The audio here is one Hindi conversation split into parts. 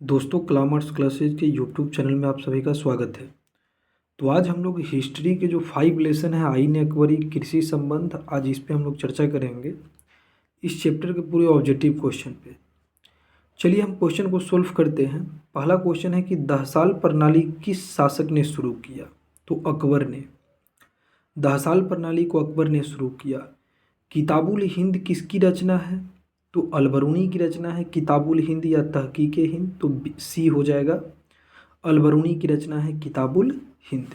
दोस्तों, कलामर्स क्लासेज के यूट्यूब चैनल में आप सभी का स्वागत है। तो आज हम लोग हिस्ट्री के जो 5 लेसन है आईन अकबरी कृषि संबंध, आज इस पे हम लोग चर्चा करेंगे इस चैप्टर के पूरे ऑब्जेक्टिव क्वेश्चन पे। चलिए हम क्वेश्चन को सोल्व करते हैं। पहला क्वेश्चन है कि 10 साल प्रणाली किस शासक ने शुरू किया? तो अकबर ने। 10 साल प्रणाली को अकबर ने शुरू किया। किताबुल हिंद किसकी रचना है? तो अलबरूनी की रचना है किताबुल हिंद या तहकीक हिंद, तो सी हो जाएगा। अलबरूनी की रचना है किताबुल हिंद।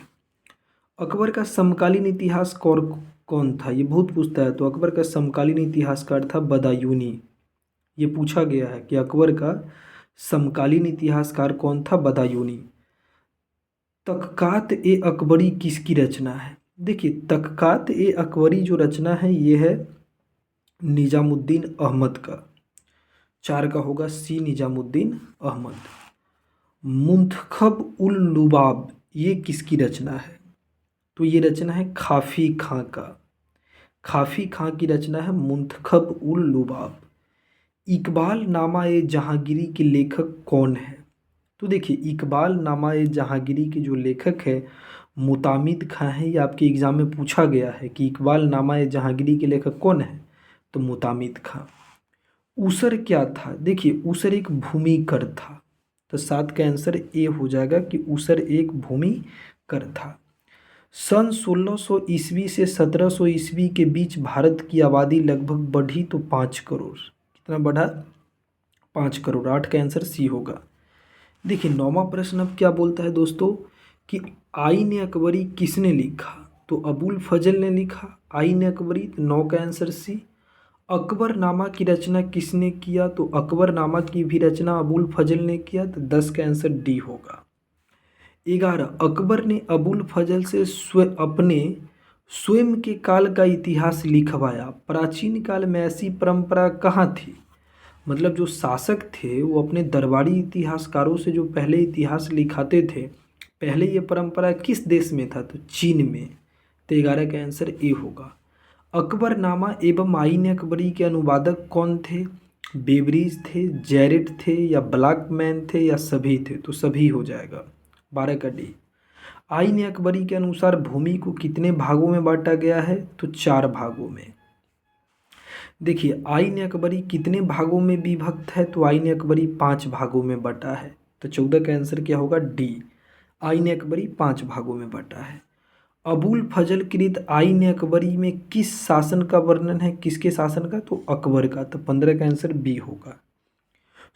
अकबर का समकालीन इतिहासकार कौन था? ये बहुत पूछता है। तो अकबर का समकालीन इतिहासकार था बदायूनी। ये पूछा गया है कि अकबर का समकालीन इतिहासकार कौन था? बदायूनी। तहक़ात ए अकबरी किसकी रचना है? देखिए, तहक़ात ए अकबरी जो रचना है ये है निजामुद्दीन अहमद का। 4 का होगा सी, निजामुद्दीन अहमद। मुंतखब उल लुबाब ये किसकी रचना है? तो ये रचना है खाफी खां का। खाफी खां की रचना है मुंतखब उल लुबाब। इकबाल नामा ए जहांगीरी के लेखक कौन है? तो देखिए, इकबाल नामा ए जहांगीरी के जो लेखक है मुतामिद खां है। ये आपके एग्जाम में पूछा गया है कि इकबाल नामा ए जहांगीरी के लेखक कौन है? तो मुतामिद खां। ऊसर क्या था? देखिए, ऊसर एक भूमिकर था। तो 7 का आंसर ए हो जाएगा कि ऊसर एक भूमिकर था। सन 1600 ईस्वी से 1700 ईस्वी के बीच भारत की आबादी लगभग बढ़ी तो 5 करोड़। कितना बढ़ा? 5 करोड़। 8 का आंसर सी होगा। देखिए, 9वां प्रश्न अब क्या बोलता है दोस्तों कि आईन अकबरी किसने लिखा? तो अबुल फजल ने लिखा आईन अकबरी। तो 9 का आंसर सी। अकबरनामा की रचना किसने किया? तो अकबरनामा की भी रचना अबुल फजल ने किया। तो 10 का आंसर डी होगा। 11 अकबर ने अबुल फजल से अपने स्वयं के काल का इतिहास लिखवाया। प्राचीन काल में ऐसी परंपरा कहाँ थी? मतलब जो शासक थे वो अपने दरबारी इतिहासकारों से जो पहले इतिहास लिखाते थे, पहले ये परंपरा किस देश में था? तो चीन में। तो 11 का आंसर ए होगा। अकबरनामा एवं आईन अकबरी के अनुवादक कौन थे? बेबरीज थे, जैरेट थे या ब्लैकमैन थे या सभी थे? तो सभी हो जाएगा। 12 का डी। आईन अकबरी के अनुसार भूमि को कितने भागों में बांटा गया है? तो 4 भागों में। देखिए, आईन अकबरी कितने भागों में विभक्त है? तो आईन अकबरी 5 भागों में बटा है। तो 14 का आंसर क्या होगा? डी। आईन अकबरी 5 भागों में बटा है। अबुल फजल कृत आईन अकबरी में किस शासन का वर्णन है? किसके शासन का? तो अकबर का। तो 15 का आंसर बी होगा।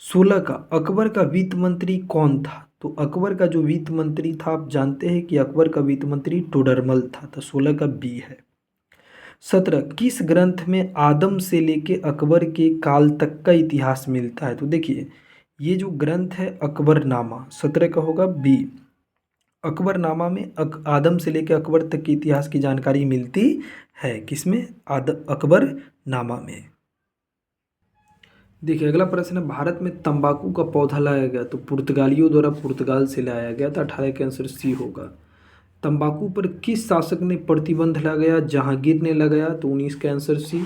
16 का अकबर का वित्त मंत्री कौन था? तो अकबर का जो वित्त मंत्री था, आप जानते हैं कि अकबर का वित्त मंत्री टोडरमल था। तो 16 का बी है। 17 किस ग्रंथ में आदम से लेके अकबर के काल तक का इतिहास मिलता है? तो देखिए, ये जो ग्रंथ है अकबरनामा, 17 का होगा बी। अकबरनामा में आदम से लेकर अकबर तक के इतिहास की जानकारी मिलती है। किसमें? अकबरनामा में। देखिए, अगला प्रश्न है भारत में तंबाकू का पौधा लाया गया तो पुर्तगालियों द्वारा पुर्तगाल से लाया गया था। 18 का आंसर सी होगा। तंबाकू पर किस शासक ने प्रतिबंध लगाया? जहांगीर ने लगाया। तो 19 का आंसर सी।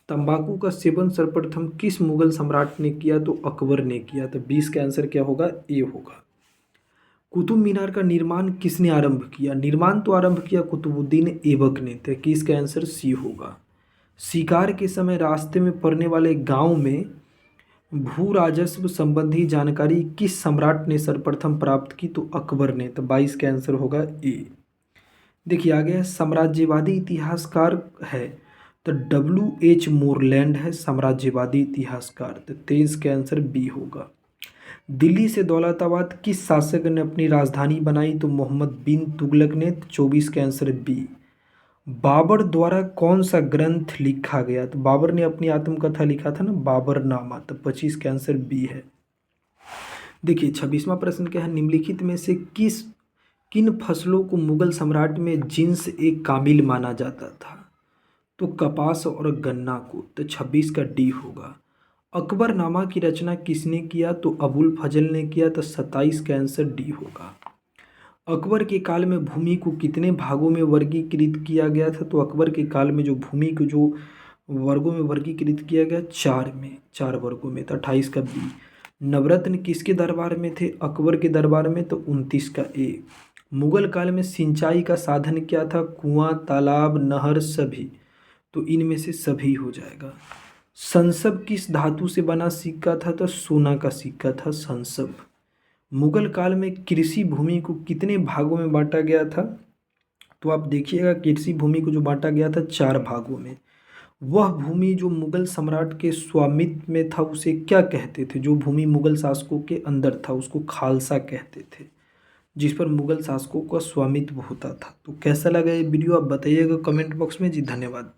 तंबाकू का सेवन सर्वप्रथम किस मुगल सम्राट ने किया? तो अकबर ने किया। तो 20 का आंसर क्या होगा? ए होगा। कुतुब मीनार का निर्माण किसने आरंभ किया? निर्माण तो आरंभ किया कुतुबुद्दीन ऐबक ने। तो 21 का आंसर सी होगा। शिकार के समय रास्ते में पड़ने वाले गांव में भू राजस्व संबंधी जानकारी किस सम्राट ने सर्वप्रथम प्राप्त की? तो अकबर ने। तो 22 का आंसर होगा ए। देखिए, आगे है साम्राज्यवादी इतिहासकार है तो W.H. मोरलैंड है साम्राज्यवादी इतिहासकार। तो 23 का आंसर बी होगा। दिल्ली से दौलताबाद किस शासक ने अपनी राजधानी बनाई? तो मोहम्मद बिन तुगलक ने। 24 का आंसर बी। बाबर द्वारा कौन सा ग्रंथ लिखा गया? तो बाबर ने अपनी आत्मकथा लिखा था ना, बाबरनामा। तो 25 का आंसर बी है। देखिए, 26वां प्रश्न क्या है? निम्नलिखित में से किन फसलों को मुगल सम्राट में जिन्स एक कामिल माना जाता था? तो कपास और गन्ना को। तो 26 का डी होगा। अकबरनामा की रचना किसने किया? तो अबुल फजल ने किया। तो 27 का आंसर डी होगा। अकबर के काल में भूमि को कितने भागों में वर्गीकृत किया गया था? तो अकबर के काल में जो भूमि को जो वर्गों में वर्गीकृत किया गया, 4 में, 4 वर्गों में। तो 28 का बी। नवरत्न किसके दरबार में थे? अकबर के दरबार में, तो 29 का ए। मुगल काल में सिंचाई का साधन क्या था? कुआं, तालाब, नहर, सभी। तो इनमें से सभी हो जाएगा। संसब किस धातु से बना सिक्का था? तो सोना का सिक्का था संसब। मुगल काल में कृषि भूमि को कितने भागों में बांटा गया था? तो आप देखिएगा, कृषि भूमि को जो बांटा गया था 4 भागों में। वह भूमि जो मुगल सम्राट के स्वामित्व में था उसे क्या कहते थे? जो भूमि मुगल शासकों के अंदर था उसको खालसा कहते थे, जिस पर मुगल शासकों का स्वामित्व होता था। तो कैसा लगा ये वीडियो आप बताइएगा कमेंट बॉक्स में। जी धन्यवाद।